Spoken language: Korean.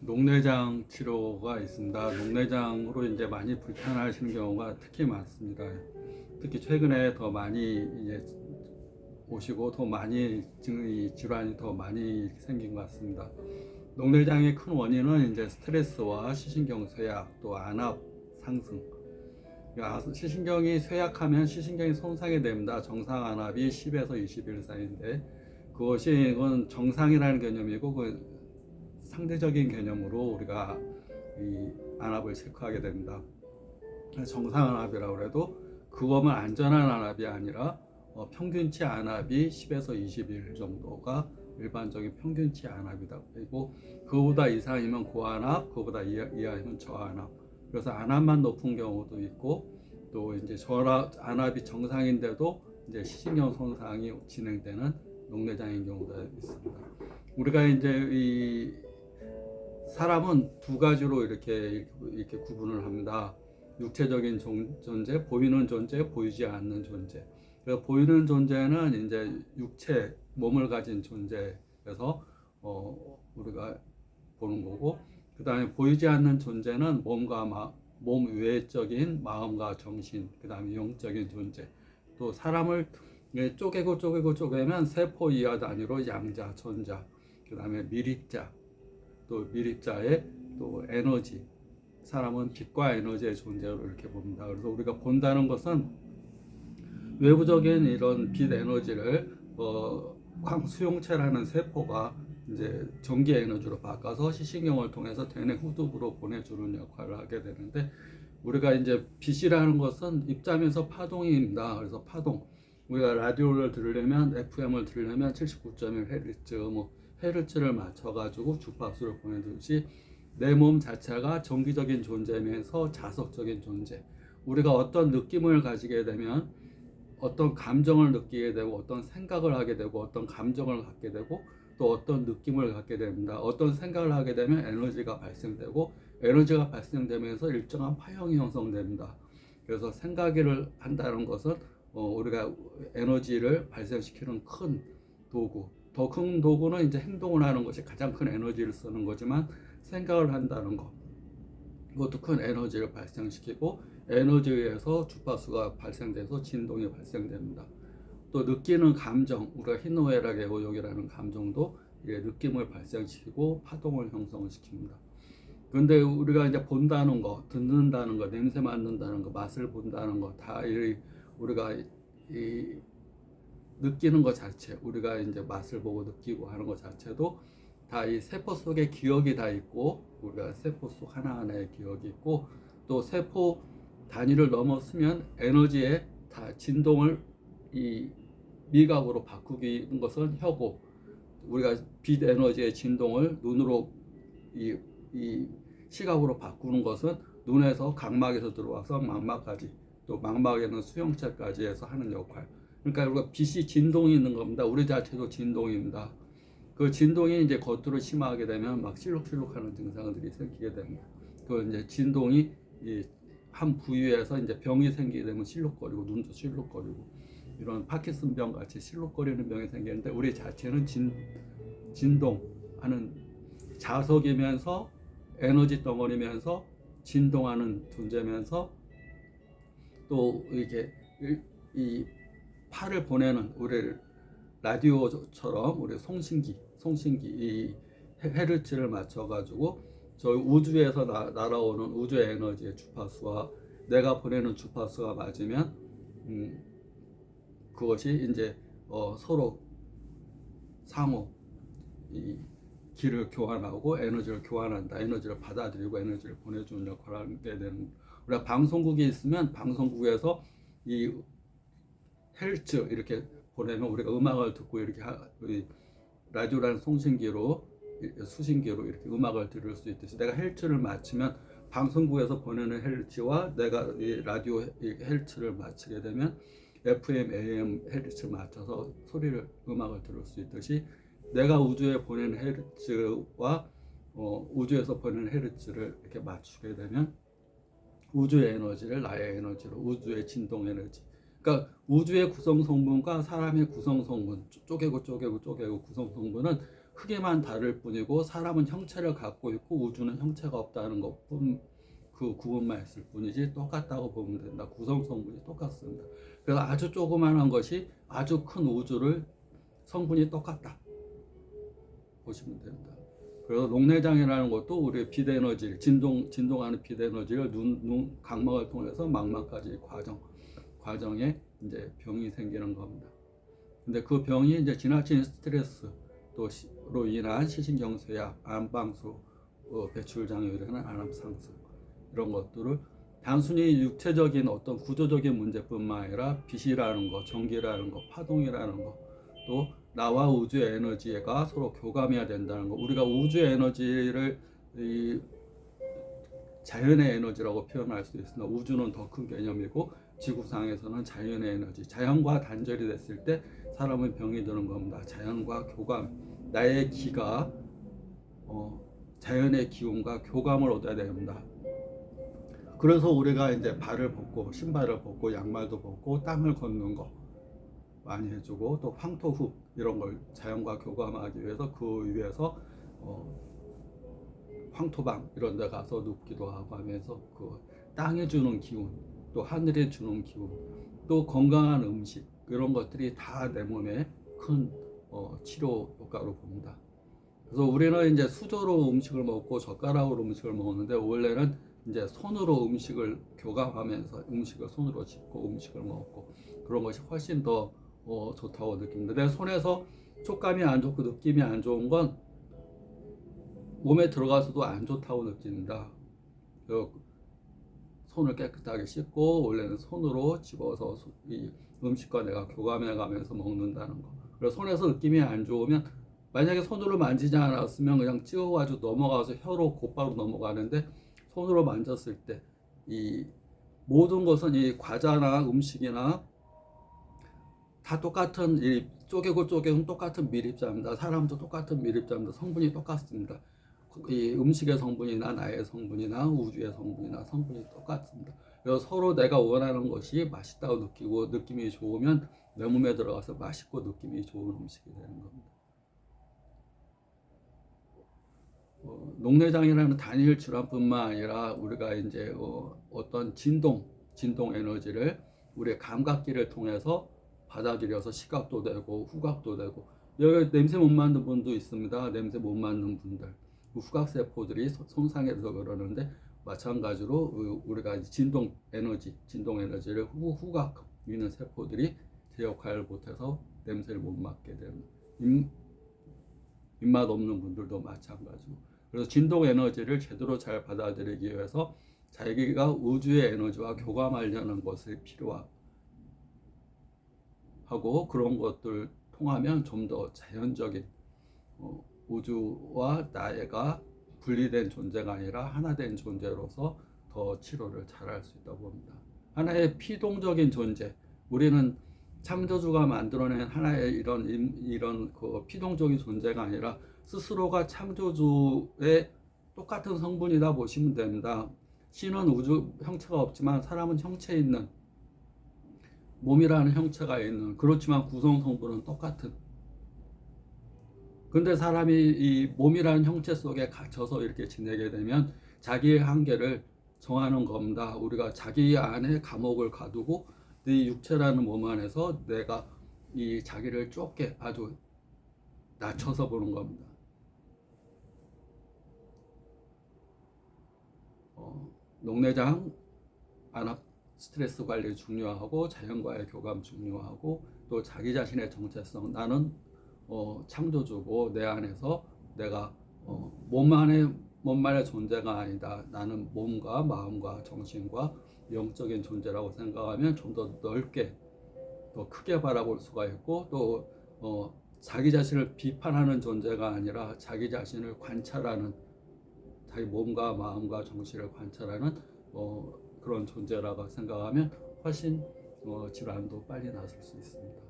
녹내장 치료가 있습니다. 녹내장으로 이제 많이 불편하시는 경우가 특히 많습니다. 특히 최근에 더 많이 이제 오시고 더 많이 이 질환이 더 많이 생긴 것 같습니다. 녹내장의 큰 원인은 이제 스트레스와 시신경 쇠약 또 안압 상승. 시신경이 쇠약하면 시신경이 손상이 됩니다. 정상 안압이 10에서 21 사이인데 그건 정상이라는 개념이고 그 상대적인 개념으로 우리가 이 안압을 체크하게 됩니다. 정상 안압이라고 해도 그거만 안전한 안압이 아니라 평균치 안압이 10에서 21 정도가 일반적인 평균치 안압이다. 그리고 그보다 이상이면 고안압, 그보다 이하이면 저안압. 그래서 안압만 높은 경우도 있고 또 이제 안압이 정상인데도 이제 시신경 손상이 진행되는 녹내장인 경우도 있습니다. 우리가 이제 이 사람은 두 가지로 이렇게 구분을 합니다. 육체적인 존재, 보이는 존재, 보이지 않는 존재. 그래서 보이는 존재는 이제 육체, 몸을 가진 존재에서 우리가 보는 거고, 그 다음에 보이지 않는 존재는 몸 외적인 마음과 정신, 그 다음에 영적인 존재. 또 사람을 쪼개면 세포 이하 단위로 양자, 전자, 그 다음에 밀입자, 또 밀입자의 또 에너지. 사람은 빛과 에너지의 존재로 이렇게 봅니다. 그래서 우리가 본다는 것은 외부적인 이런 빛 에너지를 광수용체라는 세포가 이제 전기 에너지로 바꿔서 시신경을 통해서 대뇌 후두부로 보내주는 역할을 하게 되는데, 우리가 이제 빛이라는 것은 입자면서 파동입니다. 그래서 파동, 우리가 라디오를 들으려면 FM을 들으려면 79.1Hz 뭐 헤르츠를 맞춰가지고 주파수를 보내듯이 내 몸 자체가 정기적인 존재면서 자석적인 존재. 우리가 어떤 느낌을 가지게 되면 어떤 감정을 느끼게 되고 어떤 생각을 하게 되고 어떤 감정을 갖게 되고 또 어떤 느낌을 갖게 됩니다. 어떤 생각을 하게 되면 에너지가 발생되고 에너지가 발생되면서 일정한 파형이 형성됩니다. 그래서 생각을 한다는 것은 우리가 에너지를 발생시키는 큰 도구, 더 큰 도구는 이제 행동을 하는 것이 가장 큰 에너지를 쓰는 거지만 생각을 한다는 것, 이것도 큰 에너지를 발생시키고 에너지에 의해서 주파수가 발생돼서 진동이 발생됩니다. 또 느끼는 감정, 우리가 희노애락 애고욕이라는 감정도 느낌을 발생시키고 파동을 형성시킵니다. 그런데 우리가 이제 본다는 거, 듣는다는 거, 냄새 맡는다는 거, 맛을 본다는 거, 다 우리가 느끼는 것 자체, 우리가 이제 맛을 보고 느끼고 하는 것 자체도 다 이 세포 속에 기억이 다 있고, 우리가 세포 속 하나하나의 기억이 있고, 또 세포 단위를 넘었으면 에너지의 다 진동을 이 미각으로 바꾸는 것은 혀고, 우리가 빛 에너지의 진동을 눈으로 이 시각으로 바꾸는 것은 눈에서 각막에서 들어와서 망막까지, 또 망막에는 수용체까지 해서 하는 역할. 그러니까 우리가 빛이 진동이 있는 겁니다. 우리 자체도 진동입니다. 그 진동이 이제 겉으로 심하게 되면 막 실룩실룩하는 증상들이 생기게 됩니다. 그 이제 진동이 한 부위에서 이제 병이 생기게 되면 실룩거리고 눈도 실룩거리고 이런 파킨슨병 같이 실룩거리는 병이 생기는데, 우리 자체는 진동하는 자석이면서 에너지 덩어리면서 진동하는 존재면서 또 이게 이 팔을 보내는 우리 라디오처럼 우리 송신기 이 헤르츠를 맞춰가지고 저희 우주에서 날아오는 우주의 에너지의 주파수와 내가 보내는 주파수가 맞으면 그것이 이제 서로 상호 이 기를 교환하고 에너지를 교환한다. 에너지를 받아들이고 에너지를 보내주는 역할을 하게 되는, 우리가 방송국이 있으면 방송국에서 이 헬츠 이렇게 보내면 우리가 음악을 듣고 이렇게 라디오라는 송신기로 수신기로 이렇게 음악을 들을 수 있듯이 내가 헬츠를 맞추면 방송국에서 보내는 헬츠와 내가 이 라디오 헬츠를 맞추게 되면 FM, AM 헬츠를 맞춰서 음악을 들을 수 있듯이 내가 우주에 보내는 헬츠와 우주에서 보내는 헬츠를 이렇게 맞추게 되면 우주의 에너지를 나의 에너지로, 우주의 진동 에너지. 그러니까 우주의 구성 성분과 사람의 구성 성분, 쪼개고 구성 성분은 크기만 다를 뿐이고 사람은 형체를 갖고 있고 우주는 형체가 없다는 것뿐 그 구분만 있을 뿐이지 똑같다고 보면 된다. 구성 성분이 똑같습니다. 그래서 아주 조그만한 것이 아주 큰 우주를 성분이 똑같다 보시면 됩니다. 그래서 녹내장이라는 것도 우리의 빛 에너지, 진동하는 빛 에너지를 눈 각막을 통해서 망막까지 과정에 이제 병이 생기는 겁니다. 근데 그 병이 이제 지나친 스트레스 또로 인한 시신경쇠약, 안방수, 배출 장애로 인한 안압 상승 이런 것들을 단순히 육체적인 어떤 구조적인 문제뿐만 아니라 빛이라는 거, 전기라는 거, 파동이라는 거, 또 나와 우주의 에너지가 서로 교감해야 된다는 거. 우리가 우주의 에너지를 이 자연의 에너지라고 표현할 수 있으나 우주는 더 큰 개념이고 지구상에서는 자연의 에너지, 자연과 단절이 됐을 때 사람은 병이 드는 겁니다. 자연과 교감, 나의 기가 자연의 기운과 교감을 얻어야 됩니다. 그래서 우리가 이제 발을 벗고 신발을 벗고 양말도 벗고 땅을 걷는 거 많이 해주고 또 황토흙 이런 걸 자연과 교감하기 위해서 그 위에서 황토방 이런 데 가서 눕기도 하고 하면서 그 땅에 주는 기운 또 하늘에 주는 기운 또 건강한 음식 이런 것들이 다 내 몸에 큰 치료 효과로 봅니다. 그래서 우리는 이제 수저로 음식을 먹고 젓가락으로 음식을 먹는데 원래는 이제 손으로 음식을 교감하면서 음식을 손으로 짚고 음식을 먹고 그런 것이 훨씬 더 좋다고 느낍니다. 내 손에서 촉감이 안 좋고 느낌이 안 좋은 건 몸에 들어가서도 안 좋다고 느낍니다. 손을 깨끗하게 씻고 원래는 손으로 집어서 이 음식과 내가 교감해 가면서 먹는다는 거. 그래서 손에서 느낌이 안 좋으면 만약에 손으로 만지지 않았으면 그냥 찍어가지고 넘어가서 혀로 곧바로 넘어가는데 손으로 만졌을 때 이 모든 것은 이 과자나 음식이나 다 똑같은 이 쪼개고 똑같은 밀입자입니다. 사람도 똑같은 밀입자입니다. 성분이 똑같습니다. 이 음식의 성분이나 나의 성분이나 우주의 성분이나 성분이 똑같습니다. 그래서 서로 내가 원하는 것이 맛있다고 느끼고 느낌이 좋으면 내 몸에 들어가서 맛있고 느낌이 좋은 음식이 되는 겁니다. 녹내장이라는 단일 질환뿐만 아니라 우리가 이제 어떤 진동 에너지를 우리의 감각기를 통해서 받아들여서 시각도 되고 후각도 되고 여기 냄새 못 맡는 분도 있습니다. 냄새 못 맡는 분들 후각세포들이 손상해서 그러는데 마찬가지로 우리가 진동 에너지를 후각 있는 세포들이 제 역할을 못해서 냄새를 못 맡게 되는 입맛 없는 분들도 마찬가지고 그래서 진동 에너지를 제대로 잘 받아들이기 위해서 자기가 우주의 에너지와 교감하려는 것이 필요하고 그런 것들 통하면 좀 더 자연적인 우주와 나가 분리된 존재가 아니라 하나된 존재로서 더 치료를 잘할 수 있다고 봅니다. 하나의 피동적인 존재, 우리는 창조주가 만들어낸 하나의 이런 그 피동적인 존재가 아니라 스스로가 창조주의 똑같은 성분이다 보시면 됩니다. 신은 우주 형체가 없지만 사람은 형체 있는 몸이라는 형체가 있는 그렇지만 구성 성분은 똑같은 근데 사람이 이 몸이라는 형체 속에 갇혀서 이렇게 지내게 되면 자기의 한계를 정하는 겁니다. 우리가 자기 안에 감옥을 가두고 네 육체라는 몸 안에서 내가 이 자기를 좁게 아주 낮춰서 보는 겁니다. 녹내장, 안압 스트레스 관리 중요하고 자연과의 교감 중요하고 또 자기 자신의 정체성 나는 창조주고 내 안에서 내가 몸만의 존재가 아니다. 나는 몸과 마음과 정신과 영적인 존재라고 생각하면 좀 더 넓게 더 크게 바라볼 수가 있고 또 자기 자신을 비판하는 존재가 아니라 자기 자신을 관찰하는 자기 몸과 마음과 정신을 관찰하는 그런 존재라고 생각하면 훨씬 질환도 빨리 나아질 수 있습니다.